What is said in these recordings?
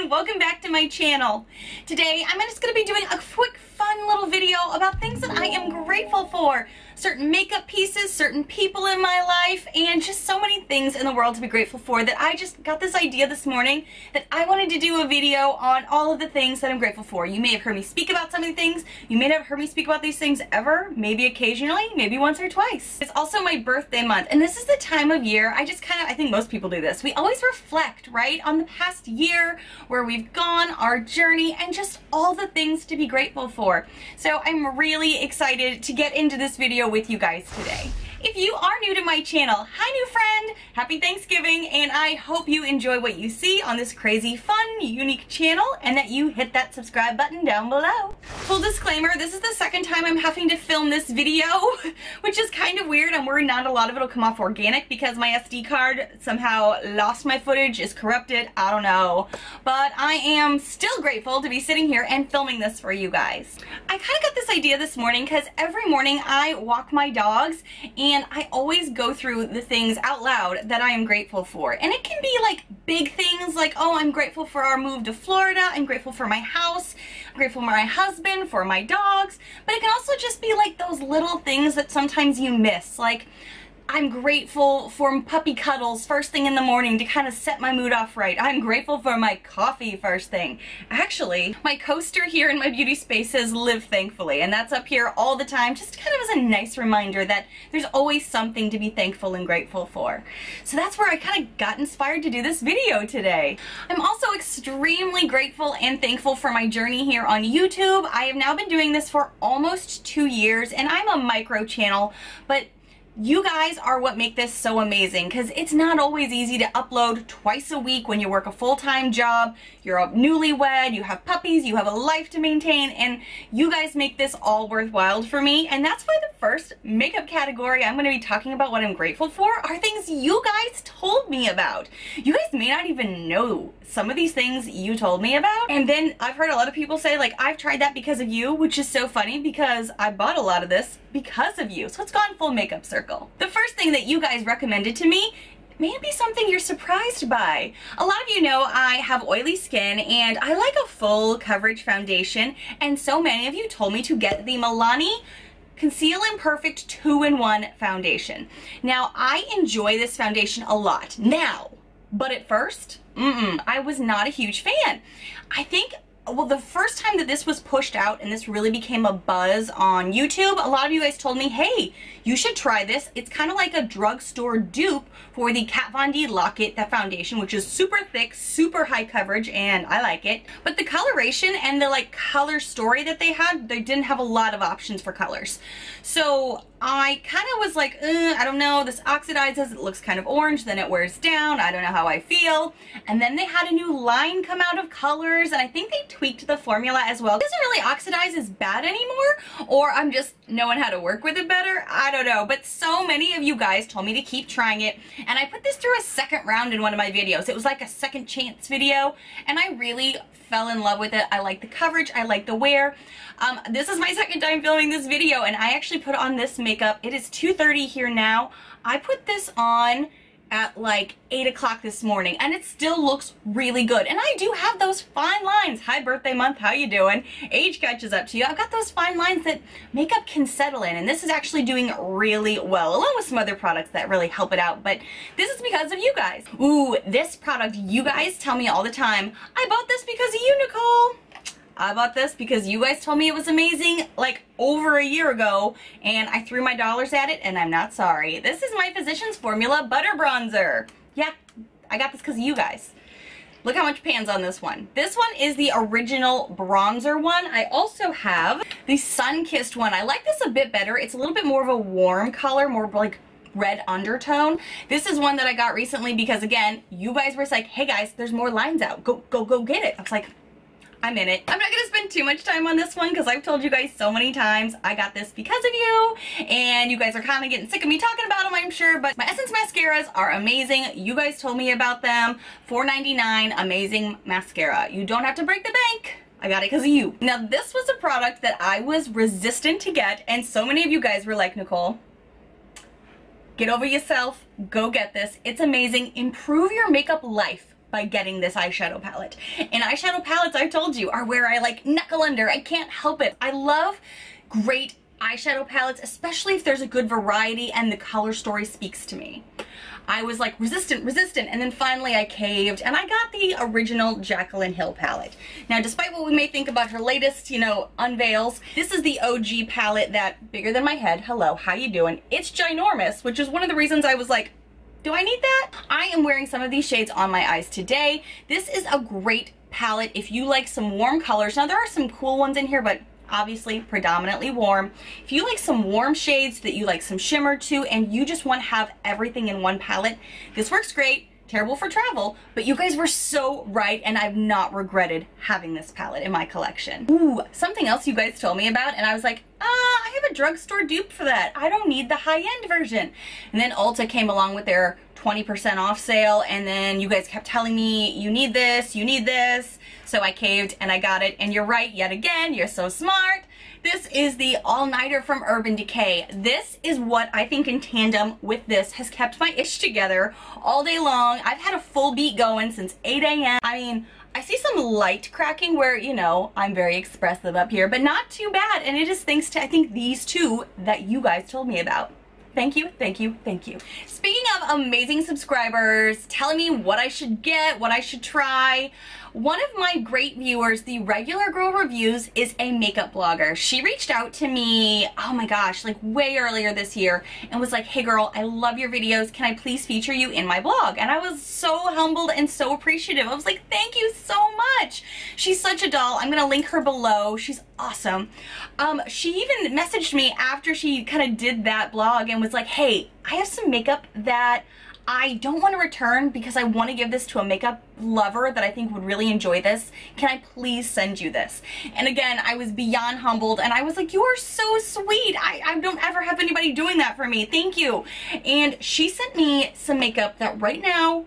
everyone, welcome back to my channel. Today I'm just going to be doing a quick fun little video about things that I am grateful for. Certain makeup pieces, certain people in my life, and just so many things in the world to be grateful for that I just got this idea this morning that I wanted to do a video on all of the things that I'm grateful for. You may have heard me speak about some of the things. You may not have heard me speak about these things ever, maybe occasionally, maybe once or twice. It's also my birthday month, and this is the time of year I think most people do this. We always reflect, right, on the past year, where we've gone, our journey, and just all the things to be grateful for. So I'm really excited to get into this video with you guys today. If you are new to my channel, hi new friend, happy Thanksgiving, and I hope you enjoy what you see on this crazy, fun, unique channel, and that you hit that subscribe button down below. Full disclaimer, this is the second time I'm having to film this video, which is kind of weird. I'm worried not a lot of it will come off organic because my SD card somehow lost my footage, is corrupted, I don't know. But I am still grateful to be sitting here and filming this for you guys. I kind of got this idea this morning because every morning I walk my dogs, and I always go through the things out loud that I am grateful for. And it can be like big things like, oh, I'm grateful for our move to Florida, I'm grateful for my house, I'm grateful for my husband, for my dogs, but it can also just be like those little things that sometimes you miss, like I'm grateful for puppy cuddles first thing in the morning to kind of set my mood off right. I'm grateful for my coffee first thing. Actually, my coaster here in my beauty space says live thankfully, and that's up here all the time, just kind of as a nice reminder that there's always something to be thankful and grateful for. So that's where I kind of got inspired to do this video today. I'm also extremely grateful and thankful for my journey here on YouTube. I have now been doing this for almost 2 years, and I'm a micro channel, but you guys are what make this so amazing, because it's not always easy to upload twice a week when you work a full-time job, you're a newlywed, you have puppies, you have a life to maintain, and you guys make this all worthwhile for me. And that's why the first makeup category I'm going to be talking about what I'm grateful for are things you guys told me about. You guys may not even know some of these things you told me about. And then I've heard a lot of people say, like, I've tried that because of you, which is so funny because I bought a lot of this because of you. So it's gone full makeup circle. The first thing that you guys recommended to me may be something you're surprised by. A lot of you know I have oily skin and I like a full coverage foundation, and so many of you told me to get the Milani Conceal Imperfect 2-in-1 foundation. Now, I enjoy this foundation a lot now, but at first, I was not a huge fan. I think, well, the first time that this was pushed out and this really became a buzz on YouTube, a lot of you guys told me, hey, you should try this. It's kind of like a drugstore dupe for the Kat Von D Lock-It, that foundation, which is super thick, super high coverage, and I like it. But the coloration and the like color story that they had, they didn't have a lot of options for colors. So I kind of was like, I don't know, this oxidizes, it looks kind of orange, then it wears down, I don't know how I feel. And then they had a new line come out of colors, and I think they tweaked the formula as well. It doesn't really oxidize as bad anymore, or I'm just knowing how to work with it better, I don't know. But so many of you guys told me to keep trying it, and I put this through a second round in one of my videos. It was like a second chance video, and I really fell in love with it. I like the coverage, I like the wear. This is my second time filming this video, and I actually put on this makeup. It is 2:30 here now. I put this on at like 8 o'clock this morning, and it still looks really good. And I do have those fine lines. Hi, birthday month, how you doing? Age catches up to you. I've got those fine lines that makeup can settle in, and this is actually doing really well, along with some other products that really help it out. But this is because of you guys. Ooh, this product, you guys tell me all the time, I bought this because of you, Nicole. I bought this because you guys told me it was amazing like over a year ago, and I threw my dollars at it, and I'm not sorry. This is my Physicians Formula Butter Bronzer. Yeah, I got this because of you guys. Look how much pans on this one. This one is the original bronzer one. I also have the Sun-Kissed one. I like this a bit better. It's a little bit more of a warm color, more like red undertone. This is one that I got recently because, again, you guys were like, hey guys, there's more lines out. Go get it. I was like, I'm in it. I'm not gonna spend too much time on this one because I've told you guys so many times I got this because of you, and you guys are kind of getting sick of me talking about them, I'm sure. But my Essence mascaras are amazing. You guys told me about them. $4.99, amazing mascara. You don't have to break the bank. I got it because of you. Now, this was a product that I was resistant to get, and so many of you guys were like, Nicole, get over yourself, go get this. It's amazing. Improve your makeup life by getting this eyeshadow palette. And eyeshadow palettes, I told you, are where I like knuckle under. I can't help it. I love great eyeshadow palettes, especially if there's a good variety and the color story speaks to me. I was like resistant, and then finally I caved and I got the original Jaclyn Hill palette. Now, despite what we may think about her latest, you know, unveils, this is the OG palette that, bigger than my head, hello, how you doing? It's ginormous, which is one of the reasons I was like, do I need that? I am wearing some of these shades on my eyes today. This is a great palette if you like some warm colors. Now, there are some cool ones in here, but obviously predominantly warm. If you like some warm shades that you like some shimmer too, and you just want to have everything in one palette, this works great. Terrible for travel, but you guys were so right, and I've not regretted having this palette in my collection. Ooh, something else you guys told me about, and I was like, I have a drugstore dupe for that. I don't need the high-end version. And then Ulta came along with their 20% off sale, and then you guys kept telling me, you need this, you need this. So I caved and I got it, and you're right yet again, you're so smart. This is the All-Nighter from Urban Decay. This is what I think in tandem with this has kept my ish together all day long. I've had a full beat going since 8 a.m. I mean, I see some light cracking where, you know, I'm very expressive up here, but not too bad. And it is thanks to, I think, these two that you guys told me about. Thank you, thank you, thank you. Speaking of amazing subscribers telling me what I should get, what I should try, one of my great viewers, the Regular Girl Reviews, is a makeup blogger. She reached out to me, oh my gosh, like way earlier this year, and was like, hey girl, I love your videos. Can I please feature you in my blog? And I was so humbled and so appreciative. I was like, thank you so much. She's such a doll. I'm gonna link her below. She's awesome. She even messaged me after she kind of did that blog and was like, hey, I have some makeup that I don't want to return because I want to give this to a makeup lover that I think would really enjoy this. Can I please send you this? And again, I was beyond humbled, and I was like, you are so sweet. I don't ever have anybody doing that for me. Thank you. And she sent me some makeup that right now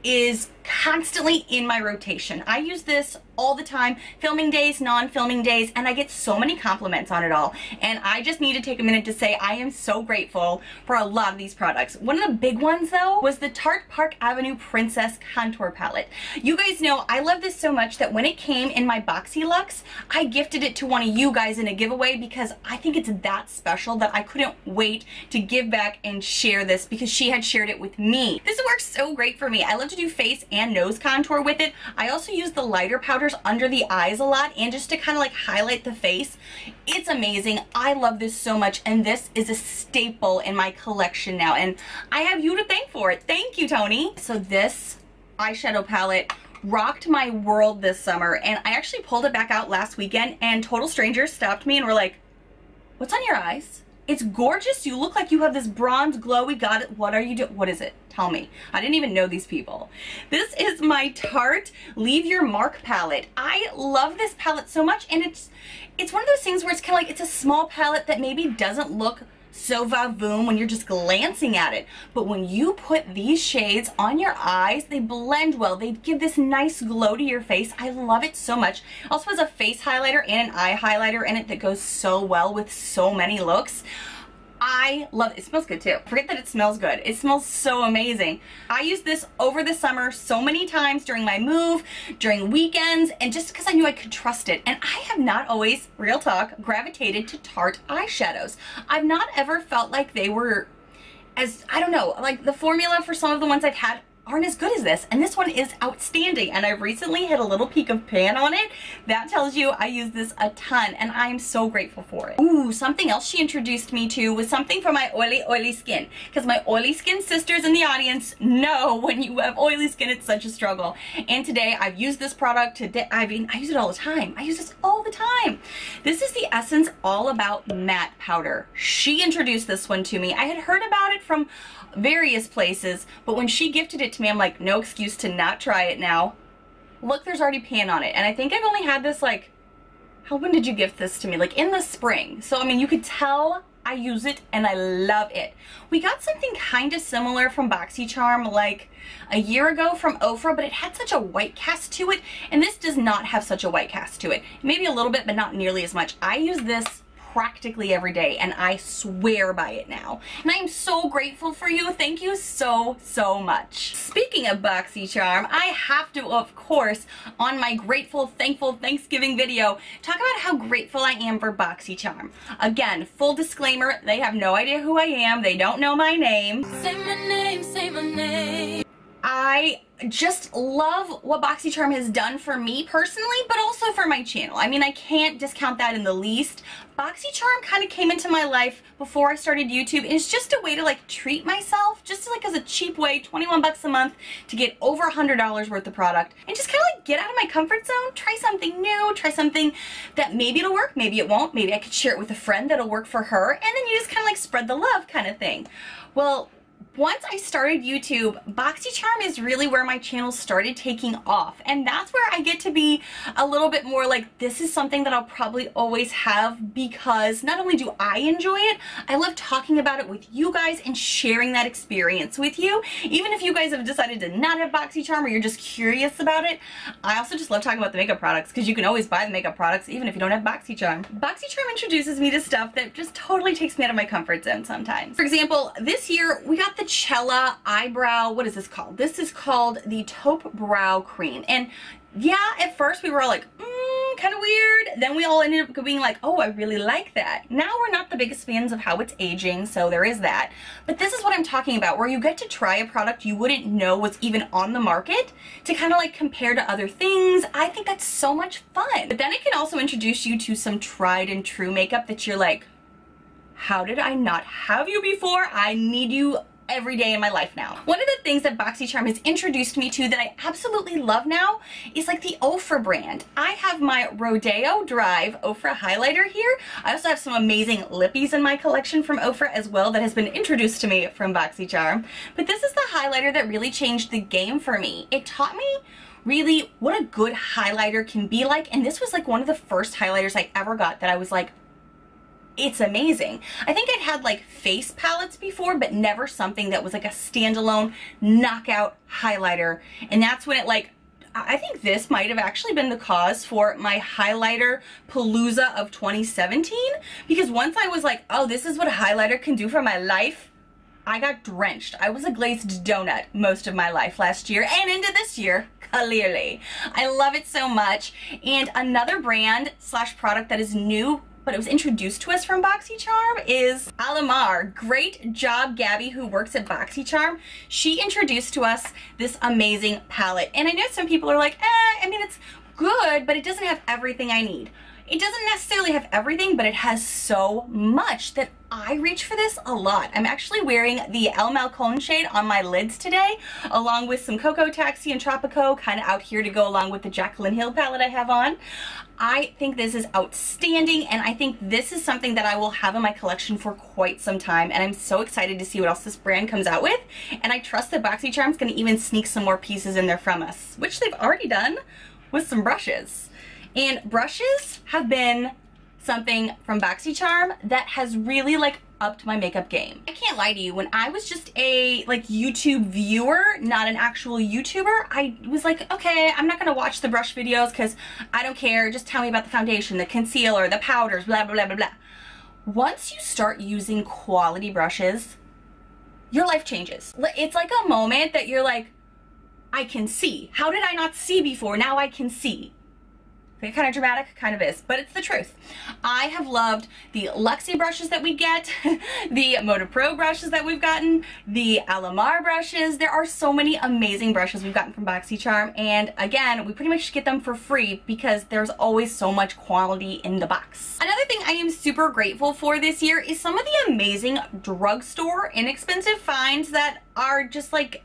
is constantly in my rotation. I use this all the time, filming days, non-filming days, and I get so many compliments on it all. And I just need to take a minute to say I am so grateful for a lot of these products. One of the big ones though was the Tarte Park Avenue Princess Contour Palette. You guys know I love this so much that when it came in my Boxy Luxe, I gifted it to one of you guys in a giveaway because I think it's that special that I couldn't wait to give back and share this because she had shared it with me. This works so great for me. I love to do face and nose contour with it. I also use the lighter powders under the eyes a lot and just to kind of like highlight the face. It's amazing. I love this so much, and this is a staple in my collection now, and I have you to thank for it. Thank you, Tony. So this eyeshadow palette rocked my world this summer, and I actually pulled it back out last weekend, and total strangers stopped me and were like, what's on your eyes? It's gorgeous. You look like you have this bronze glowy. Got it. What are you doing? What is it? Tell me. I didn't even know these people. This is my Tarte Leave Your Mark palette. I love this palette so much, and it's one of those things where it's kind of like it's a small palette that maybe doesn't look so va-voom when you're just glancing at it. But when you put these shades on your eyes, they blend well. They give this nice glow to your face. I love it so much. Also has a face highlighter and an eye highlighter in it that goes so well with so many looks. I love it. It smells good too. Forget that it smells good. It smells so amazing. I used this over the summer so many times during my move, during weekends, and just because I knew I could trust it. And I have not always, real talk, gravitated to Tarte eyeshadows. I've not ever felt like they were as, I don't know, like the formula for some of the ones I've had aren't as good as this, and this one is outstanding, and I've recently hit a little peak of pan on it. That tells you I use this a ton, and I'm so grateful for it. Ooh, something else she introduced me to was something for my oily skin, because my oily skin sisters in the audience know when you have oily skin, it's such a struggle. And today I've used this product today. I mean, I use it all the time. I use this all the time. This is the Essence All About Matte Powder. She introduced this one to me. I had heard about it from various places, but when she gifted it to me, I'm like, no excuse to not try it now. Look, there's already pan on it, and I think I've only had this like, when did you gift this to me? Like in the spring. So I mean, you could tell I use it and I love it. We got something kind of similar from BoxyCharm like a year ago from Ofra, but it had such a white cast to it, and this does not have such a white cast to it. Maybe a little bit, but not nearly as much. I use this practically every day, and I swear by it now. And I am so grateful for you. Thank you so, so much. Speaking of BoxyCharm, I have to, of course, on my grateful, thankful Thanksgiving video, talk about how grateful I am for BoxyCharm. Again, full disclaimer, they have no idea who I am. They don't know my name. Say my name, say my name. I just love what BoxyCharm has done for me personally, but also for my channel. I mean, I can't discount that in the least. BoxyCharm kind of came into my life before I started YouTube, and it's just a way to like treat myself, just like as a cheap way, 21 bucks a month to get over $100 worth of product and just kind of like get out of my comfort zone, try something new, try something that maybe it'll work, maybe it won't, maybe I could share it with a friend that'll work for her, and then you just kind of like spread the love kind of thing. Well, once I started YouTube, BoxyCharm is really where my channel started taking off, and that's where I get to be a little bit more like, this is something that I'll probably always have, because not only do I enjoy it, I love talking about it with you guys and sharing that experience with you. Even if you guys have decided to not have BoxyCharm or you're just curious about it, I also just love talking about the makeup products, because you can always buy the makeup products even if you don't have BoxyCharm. BoxyCharm introduces me to stuff that just totally takes me out of my comfort zone sometimes. For example, this year we got the Nichole eyebrow, what is this called? This is called the Taupe Brow Cream. And yeah, at first we were all like, kind of weird. Then we all ended up being like, oh, I really like that. Now we're not the biggest fans of how it's aging, so there is that. But this is what I'm talking about, where you get to try a product you wouldn't know was even on the market to kind of like compare to other things. I think that's so much fun. But then it can also introduce you to some tried and true makeup that you're like, how did I not have you before? I need you every day in my life now. One of the things that BoxyCharm has introduced me to that I absolutely love now is like the Ofra brand. I have my Rodeo Drive Ofra highlighter here. I also have some amazing lippies in my collection from Ofra as well that has been introduced to me from BoxyCharm. But this is the highlighter that really changed the game for me. It taught me really what a good highlighter can be like, and this was like one of the first highlighters I ever got that I was like, it's amazing. I think I'd had like face palettes before, but never something that was like a standalone knockout highlighter. And that's when it like, I think this might have actually been the cause for my highlighter palooza of 2017. Because once I was like, oh, this is what a highlighter can do for my life, I got drenched. I was a glazed donut most of my life last year and into this year, clearly. I love it so much. And another brand slash product that is new, but it was introduced to us from BoxyCharm, is Alamar. Great job, Gabby, who works at BoxyCharm. She introduced to us this amazing palette. And I know some people are like, I mean, it's good, but it doesn't have everything I need. It doesn't necessarily have everything, but it has so much that I reach for this a lot. I'm actually wearing the El Malcon shade on my lids today, along with some Cocoa Taxi and Tropico, kind of out here to go along with the Jaclyn Hill palette I have on. I think this is outstanding, and I think this is something that I will have in my collection for quite some time, and I'm so excited to see what else this brand comes out with, and I trust that BoxyCharm is going to even sneak some more pieces in there from us, which they've already done with some brushes. And brushes have been something from BoxyCharm that has really like upped my makeup game. I can't lie to you, when I was just a like YouTube viewer, not an actual YouTuber, I was like, okay, I'm not gonna watch the brush videos because I don't care, just tell me about the foundation, the concealer, the powders, blah, blah, blah, blah, blah. Once you start using quality brushes, your life changes. It's like a moment that you're like, I can see. How did I not see before? Now I can see. Kind of dramatic, kind of is, but it's the truth. I have loved the Luxie brushes that we get, the Moda Pro brushes that we've gotten, the Alamar brushes. There are so many amazing brushes we've gotten from BoxyCharm, and again, we pretty much get them for free because there's always so much quality in the box. Another thing I am super grateful for this year is some of the amazing drugstore inexpensive finds that are just like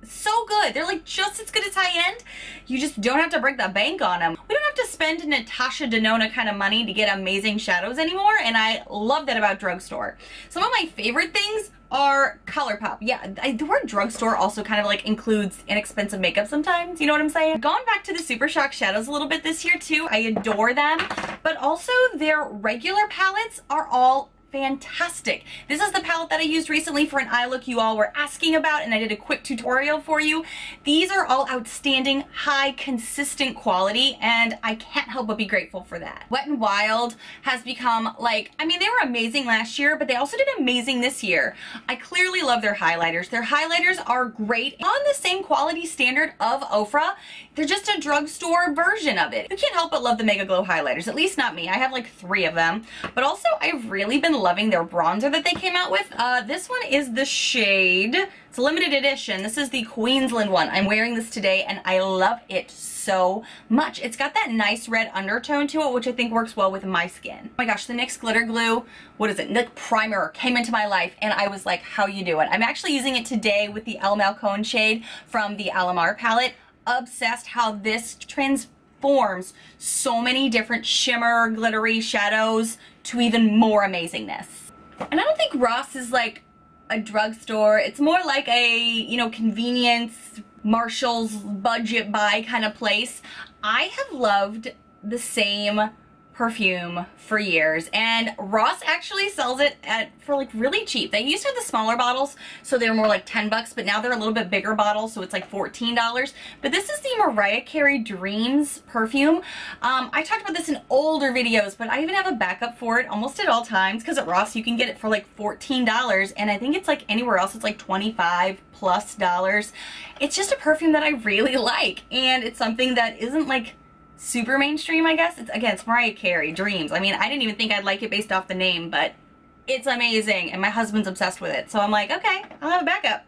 so good. They're like just as good as high-end. You just don't have to break the bank on them. We don't have to spend Natasha Denona kind of money to get amazing shadows anymore, and I love that about drugstore. Some of my favorite things are ColourPop. Yeah, the word drugstore also kind of like includes inexpensive makeup sometimes, you know what I'm saying? Gone back to the Super Shock shadows a little bit this year too. I adore them, but also their regular palettes are all fantastic. This is the palette that I used recently for an eye look you all were asking about, and I did a quick tutorial for you. These are all outstanding, high, consistent quality, and I can't help but be grateful for that. Wet n Wild has become like, I mean, they were amazing last year, but they also did amazing this year. I clearly love their highlighters. Their highlighters are great on the same quality standard of Ofra. They're just a drugstore version of it. You can't help but love the Mega Glow highlighters, at least not me. I have like 3 of them, but also I've really been loving their bronzer that they came out with. This one is the shade, it's a limited edition. This is the Queensland one. I'm wearing this today and I love it so much. It's got that nice red undertone to it, which I think works well with my skin. Oh my gosh, the NYX glitter glue, what is it? NYX primer came into my life and I was like, how you doing? I'm actually using it today with the El Malcone shade from the Alamar palette. Obsessed how this transforms so many different shimmer, glittery shadows to even more amazingness. And I don't think Ross is like a drugstore. It's more like a, you know, convenience, Marshall's budget buy kind of place. I have loved the same perfume for years, and Ross actually sells it for like really cheap. They used to have the smaller bottles, so they were more like 10 bucks, but now they're a little bit bigger bottles, so it's like $14. But this is the Mariah Carey Dreams perfume. I talked about this in older videos, but I even have a backup for it almost at all times, because at Ross you can get it for like $14, and I think it's like anywhere else it's like $25 plus. It's just a perfume that I really like, and it's something that isn't like super mainstream, I guess. It's Mariah Carey Dreams. I mean, I didn't even think I'd like it based off the name, but it's amazing, and my husband's obsessed with it, so I'm like, okay, I'll have a backup.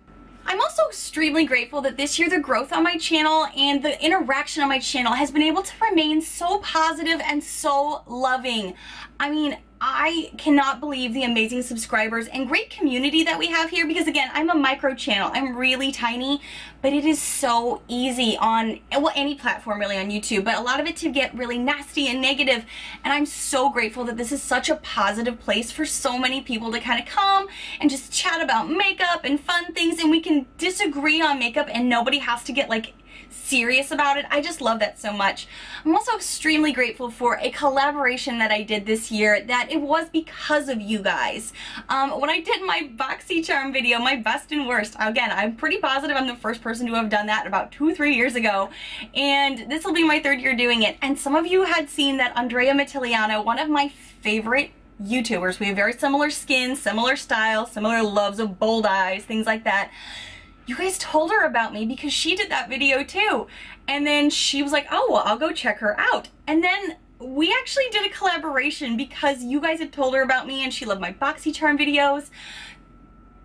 I'm also extremely grateful that this year the growth on my channel and the interaction on my channel has been able to remain so positive and so loving. I mean, I cannot believe the amazing subscribers and great community that we have here, because again, I'm a micro channel. I'm really tiny, but it is so easy on, well, any platform really on YouTube, but a lot of it to get really nasty and negative. And I'm so grateful that this is such a positive place for so many people to kind of come and just chat about makeup and fun things, and we can disagree on makeup and nobody has to get like serious about it. I just love that so much. I'm also extremely grateful for a collaboration that I did this year, that it was because of you guys. When I did my BoxyCharm video, my best and worst, again, I'm pretty positive I'm the first person to have done that about 2-3 years ago, and this will be my 3rd year doing it. And some of you had seen that Andrea Mattiliano, one of my favorite YouTubers, we have very similar skin, similar style, similar loves of bold eyes, things like that. You guys told her about me because she did that video too. And then she was like, oh, well, I'll go check her out. And then we actually did a collaboration because you guys had told her about me and she loved my BoxyCharm videos.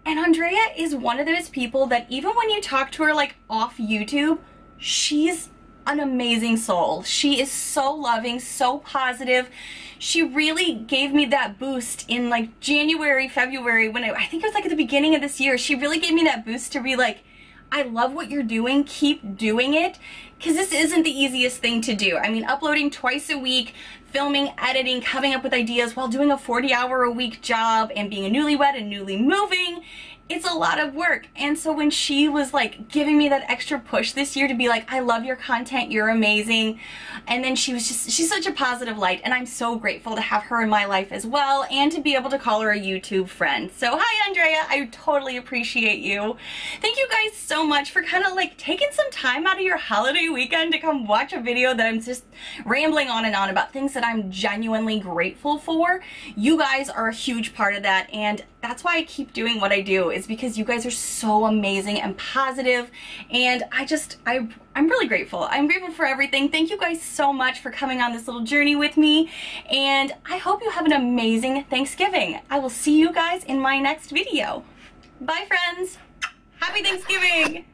And Andrea is one of those people that even when you talk to her like off YouTube, she's an amazing soul. She is so loving, so positive. She really gave me that boost in like January, February, when I think it was like at the beginning of this year. She really gave me that boost to be like, I love what you're doing, keep doing it, because this isn't the easiest thing to do. I mean, uploading twice a week, filming, editing, coming up with ideas while doing a 40-hour-a-week job and being a newlywed and newly moving, it's a lot of work. And so when she was like giving me that extra push this year to be like, I love your content, you're amazing, and then she's such a positive light, and I'm so grateful to have her in my life as well, and to be able to call her a YouTube friend. So hi Andrea, I totally appreciate you. Thank you guys so much for kind of like taking some time out of your holiday weekend to come watch a video that I'm just rambling on and on about things that I'm genuinely grateful for. You guys are a huge part of that, and that's why I keep doing what I do, is because you guys are so amazing and positive, and I'm really grateful. I'm grateful for everything. Thank you guys so much for coming on this little journey with me, and I hope you have an amazing Thanksgiving. I will see you guys in my next video. Bye friends! Happy Thanksgiving!